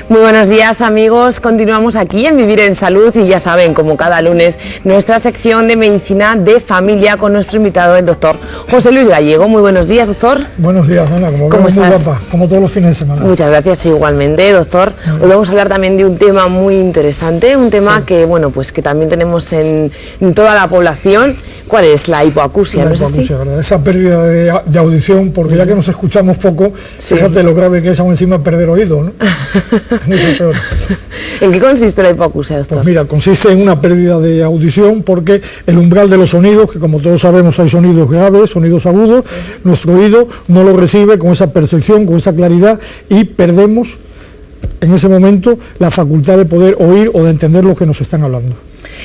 Muy buenos días, amigos. Continuamos aquí en Vivir en Salud y ya saben, como cada lunes, nuestra sección de medicina de familia con nuestro invitado, el doctor José Luis Gallego. Muy buenos días, doctor. Buenos días, Ana. ¿Cómo estás? Muy guapa, como todos los fines de semana. Muchas gracias, igualmente, doctor. Hoy vamos a hablar también de un tema muy interesante, un tema que, bueno, pues que también tenemos en toda la población. ¿Cuál es? La hipoacusia, ¿no es así? ¿Verdad? Esa pérdida de audición, porque ya que nos escuchamos poco, fíjate lo grave que es aún encima perder oído, ¿no? Mucho peor. ¿En qué consiste la hipoacusia, doctor? Pues mira, consiste en una pérdida de audición porque el umbral de los sonidos, que como todos sabemos hay sonidos graves, sonidos agudos, nuestro oído no lo recibe con esa percepción, con esa claridad y perdemos en ese momento la facultad de poder oír o de entender lo que nos están hablando.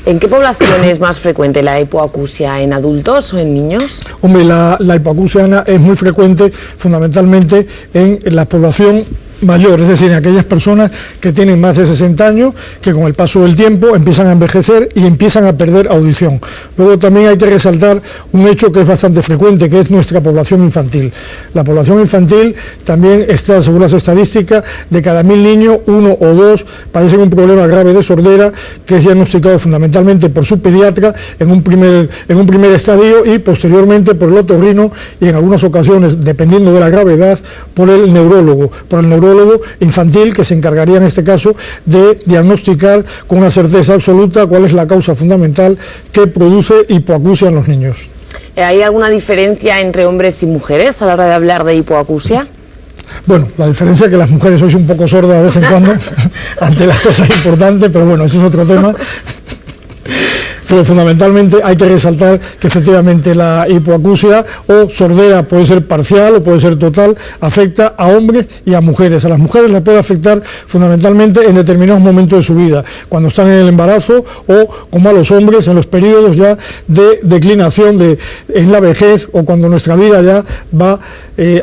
¿En qué población es más frecuente la hipoacusia? ¿En adultos o en niños? Hombre, la hipoacusia, Ana, es muy frecuente fundamentalmente en la población mayor, es decir, en aquellas personas que tienen más de 60 años, que con el paso del tiempo empiezan a envejecer y empiezan a perder audición. Luego también hay que resaltar un hecho que es bastante frecuente, que es nuestra población infantil. La población infantil también está, según las estadísticas, de cada 1000 niños, 1 o 2 padecen un problema grave de sordera, que es diagnosticado fundamentalmente por su pediatra en un primer estadio y posteriormente por el otorrino y en algunas ocasiones, dependiendo de la gravedad, por el neurólogo infantil, que se encargaría en este caso de diagnosticar con una certeza absoluta cuál es la causa fundamental que produce hipoacusia en los niños. ¿Hay alguna diferencia entre hombres y mujeres a la hora de hablar de hipoacusia? Bueno, la diferencia es que las mujeres sois un poco sordas de vez en cuando ante las cosas importantes, pero bueno, ese es otro tema. Pero fundamentalmente hay que resaltar que efectivamente la hipoacusia o sordera puede ser parcial o puede ser total, afecta a hombres y a mujeres. A las mujeres les puede afectar fundamentalmente en determinados momentos de su vida, cuando están en el embarazo o como a los hombres en los periodos ya de declinación en la vejez o cuando nuestra vida ya va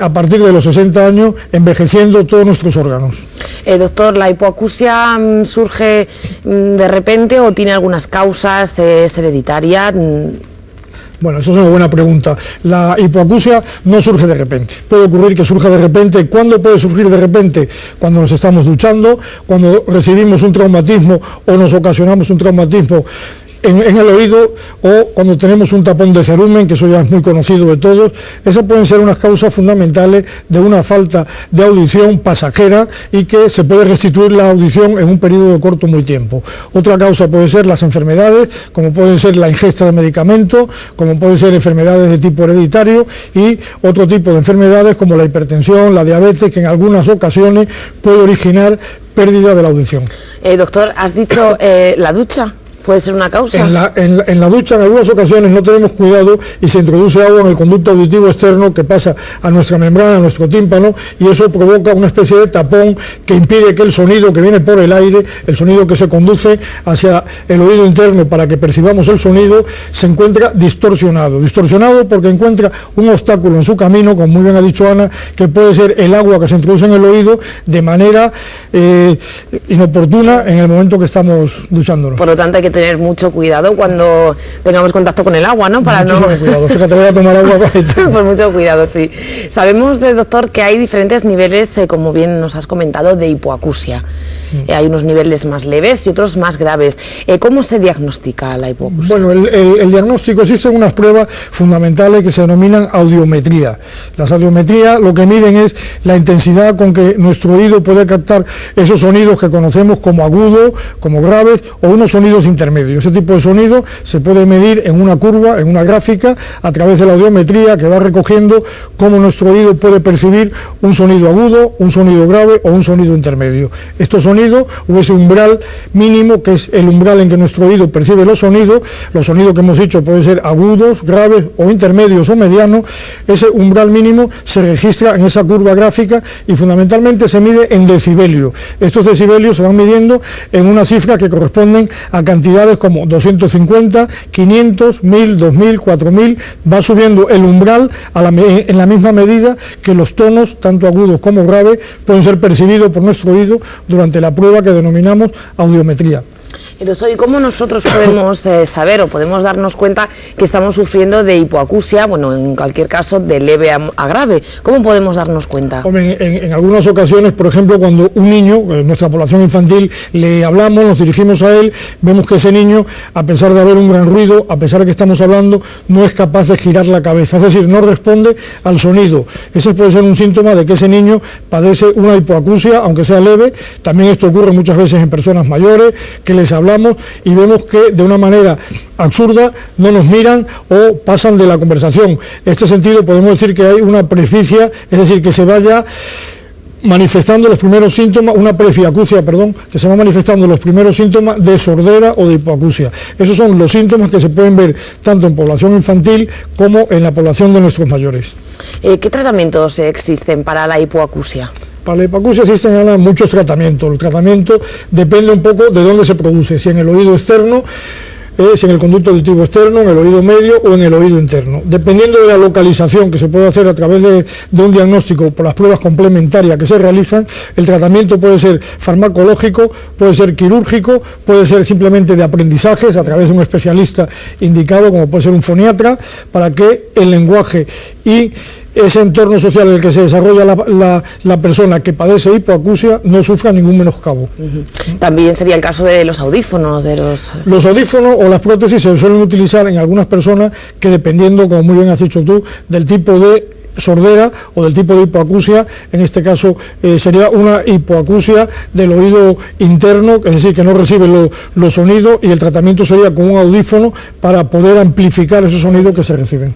a partir de los 60 años envejeciendo todos nuestros órganos. Doctor, ¿la hipoacusia surge de repente o tiene algunas causas? ¿Es hereditaria? Bueno, esa es una buena pregunta. La hipoacusia no surge de repente. Puede ocurrir que surja de repente. ¿Cuándo puede surgir de repente? Cuando nos estamos duchando, cuando recibimos un traumatismo o nos ocasionamos un traumatismo en el oído o cuando tenemos un tapón de cerumen, que eso ya es muy conocido de todos. Esas pueden ser unas causas fundamentales de una falta de audición pasajera y que se puede restituir la audición en un periodo de corto muy tiempo. Otra causa puede ser las enfermedades, como puede ser la ingesta de medicamentos, como pueden ser enfermedades de tipo hereditario y otro tipo de enfermedades como la hipertensión, la diabetes, que en algunas ocasiones puede originar pérdida de la audición. Doctor, has dicho la ducha. ¿Puede ser una causa? En la ducha en algunas ocasiones no tenemos cuidado y se introduce agua en el conducto auditivo externo que pasa a nuestra membrana, a nuestro tímpano, y eso provoca una especie de tapón que impide que el sonido que viene por el aire, el sonido que se conduce hacia el oído interno para que percibamos el sonido, se encuentra distorsionado. Distorsionado porque encuentra un obstáculo en su camino, como muy bien ha dicho Ana, que puede ser el agua que se introduce en el oído de manera inoportuna en el momento que estamos duchándonos. Por lo tanto hay que tener mucho cuidado cuando tengamos contacto con el agua, ¿no? Para muchísimo cuidado, fíjate, voy a tomar agua. Pues mucho cuidado, sí. Sabemos, doctor, que hay diferentes niveles, como bien nos has comentado, de hipoacusia. Hay unos niveles más leves y otros más graves. ¿Cómo se diagnostica la hipoacusia? Bueno, el diagnóstico, existen unas pruebas fundamentales que se denominan audiometría. Las audiometrías lo que miden es la intensidad con que nuestro oído puede captar esos sonidos que conocemos como agudos, como graves o unos sonidos intermedios. Ese tipo de sonido se puede medir en una curva, en una gráfica, a través de la audiometría que va recogiendo cómo nuestro oído puede percibir un sonido agudo, un sonido grave o un sonido intermedio. Estos sonidos, o ese umbral mínimo, que es el umbral en que nuestro oído percibe los sonidos que hemos dicho pueden ser agudos, graves o intermedios o medianos, ese umbral mínimo se registra en esa curva gráfica y fundamentalmente se mide en decibelios. Estos decibelios se van midiendo en una cifra que corresponden a cantidades como 250, 500, 1000, 2000, 4000, va subiendo el umbral en la misma medida que los tonos, tanto agudos como graves, pueden ser percibidos por nuestro oído durante la prueba que denominamos audiometría. Entonces, ¿y cómo nosotros podemos saber o podemos darnos cuenta que estamos sufriendo de hipoacusia, bueno, en cualquier caso de leve a grave? ¿Cómo podemos darnos cuenta? Hombre, en algunas ocasiones, por ejemplo, cuando un niño, nuestra población infantil, le hablamos, nos dirigimos a él, vemos que ese niño, a pesar de haber un gran ruido, a pesar de que estamos hablando, no es capaz de girar la cabeza, es decir, no responde al sonido. Ese puede ser un síntoma de que ese niño padece una hipoacusia, aunque sea leve. También esto ocurre muchas veces en personas mayores, que les hablamos y vemos que de una manera absurda no nos miran o pasan de la conversación. En este sentido podemos decir que hay una presbicia, es decir, que se vaya manifestando los primeros síntomas, una presbiacusia, perdón, que se va manifestando los primeros síntomas de sordera o de hipoacusia. Esos son los síntomas que se pueden ver tanto en población infantil como en la población de nuestros mayores. ¿Qué tratamientos existen para la hipoacusia? Para la hipoacusia existen muchos tratamientos. El tratamiento depende un poco de dónde se produce, si en el oído externo, si en el conducto auditivo externo, en el oído medio o en el oído interno. Dependiendo de la localización que se puede hacer a través de un diagnóstico por las pruebas complementarias que se realizan, el tratamiento puede ser farmacológico, puede ser quirúrgico, puede ser simplemente de aprendizajes a través de un especialista indicado, como puede ser un foniatra, para que el lenguaje y ese entorno social en el que se desarrolla la persona que padece hipoacusia no sufra ningún menoscabo. También sería el caso de los audífonos. Los audífonos o las prótesis se suelen utilizar en algunas personas que, dependiendo, como muy bien has dicho tú, del tipo de sordera o del tipo de hipoacusia, en este caso sería una hipoacusia del oído interno, es decir, que no recibe los sonidos, y el tratamiento sería con un audífono para poder amplificar esos sonidos que se reciben.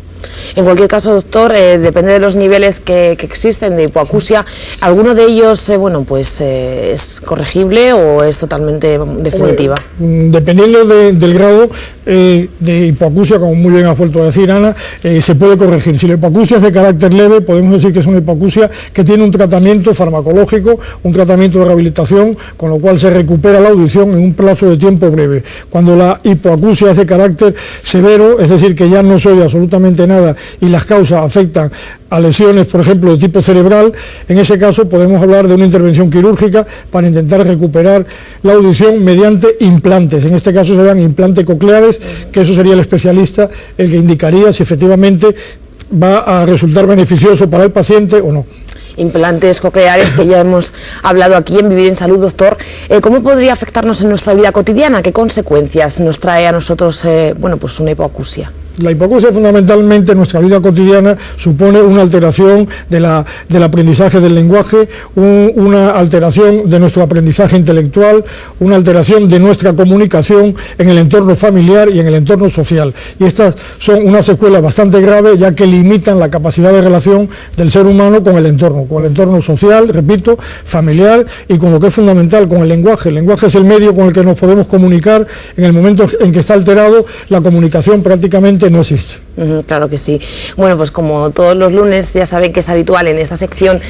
En cualquier caso, doctor, depende de los niveles que existen de hipoacusia. ¿Alguno de ellos, es corregible o es totalmente definitiva? Dependiendo del grado de hipoacusia, como muy bien has vuelto a decir, Ana, se puede corregir. Si la hipoacusia es de carácter leve, podemos decir que es una hipoacusia que tiene un tratamiento farmacológico, un tratamiento de rehabilitación, con lo cual se recupera la audición en un plazo de tiempo breve. Cuando la hipoacusia es de carácter severo, es decir, que ya no se oye absolutamente nada y las causas afectan a lesiones, por ejemplo, de tipo cerebral, en ese caso podemos hablar de una intervención quirúrgica para intentar recuperar la audición mediante implantes. En este caso serían implantes cocleares, que eso sería el especialista el que indicaría si efectivamente va a resultar beneficioso para el paciente o no. Implantes cocleares, que ya hemos hablado aquí en Vivir en Salud, doctor. ¿Cómo podría afectarnos en nuestra vida cotidiana? ¿Qué consecuencias nos trae a nosotros una hipoacusia? La hipoacusia fundamentalmente en nuestra vida cotidiana supone una alteración del aprendizaje del lenguaje, una alteración de nuestro aprendizaje intelectual, una alteración de nuestra comunicación en el entorno familiar y en el entorno social. Y estas son unas secuelas bastante graves, ya que limitan la capacidad de relación del ser humano con el entorno social, repito, familiar, y con lo que es fundamental, con el lenguaje. El lenguaje es el medio con el que nos podemos comunicar. En el momento en que está alterado, la comunicación prácticamente no existe. Claro que sí. Bueno, pues como todos los lunes, ya saben que es habitual en esta sección,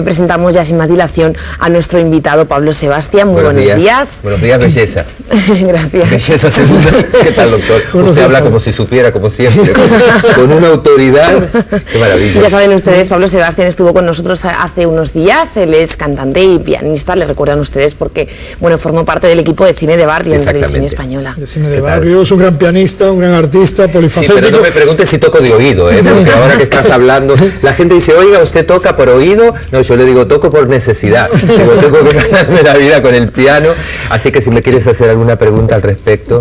presentamos ya sin más dilación a nuestro invitado Pablo Sebastián. Muy buenos días. Buenos días, belleza. Gracias. Belleza segunda. ¿Qué tal, doctor? Usted habla como si supiera, como siempre, con una autoridad. Qué maravilla. Ya saben ustedes, Pablo Sebastián estuvo con nosotros hace unos días. Él es cantante y pianista, le recuerdan ustedes, porque formó parte del equipo de cine de barrio en Televisión Española. De cine de barrio, es un gran pianista, un gran artista, polifacético. Sí, pero no me preguntes si toco de oído, porque ahora que estás hablando, la gente dice, oiga, ¿usted toca por oído? No, yo le digo, toco por necesidad. Digo, tengo que ganarme la vida con el piano, así que si me quieres hacer alguna pregunta al respecto.